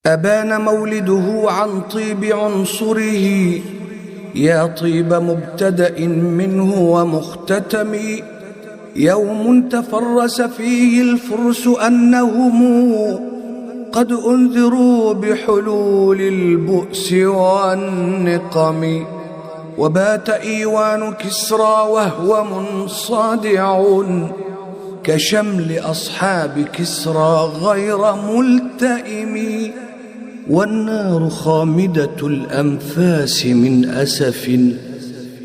أبان مولده عن طيب عنصره، يا طيب مبتدأ منه ومختتم. يوم تفرس فيه الفرس أنهم قد أنذروا بحلول البؤس والنقم. وبات إيوان كسرى وهو منصدع كشمل أصحاب كسرى غير ملتئم. والنار خامدة الأنفاس من أسف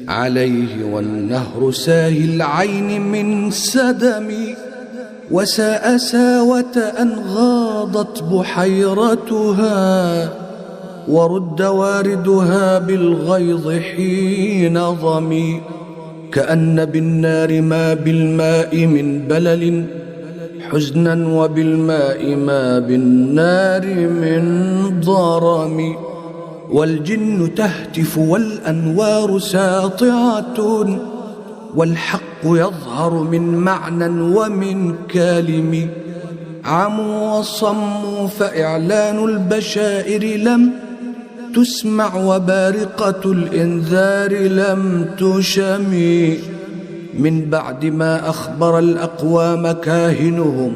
عليه، والنهر ساهي العين من سدم. وساء ساوة أن غاضت بحيرتها، ورد واردها بالغيظ حين ضمي. كأن بالنار ما بالماء من بلل حزنا، وبالماء ما بالنار من ضرم. والجن تهتف والأنوار ساطعة، والحق يظهر من معنى ومن كلم. عموا وصموا فإعلان البشائر لم تسمع، وبارقة الإنذار لم تشم. من بعد ما أخبر الأقوام كاهنهم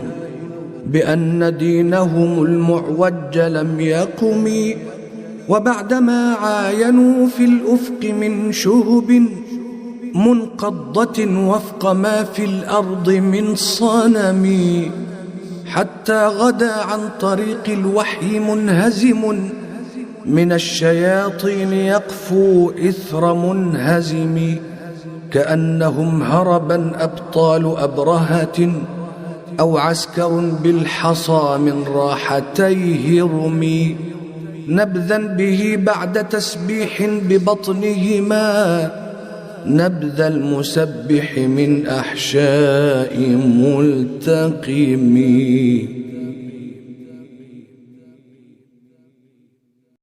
بأن دينهم المعوج لم يقم، وبعدما عاينوا في الأفق من شهب منقضة وفق ما في الأرض من صنم، حتى غدا عن طريق الوحي منهزم من الشياطين يقفو إثر منهزم. كأنهم هربا أبطال أبرهة، أو عسكر بالحصى من راحتيه رمي. نبذا به بعد تسبيح ببطنهما، نبذ المسبح من أحشاء ملتقم.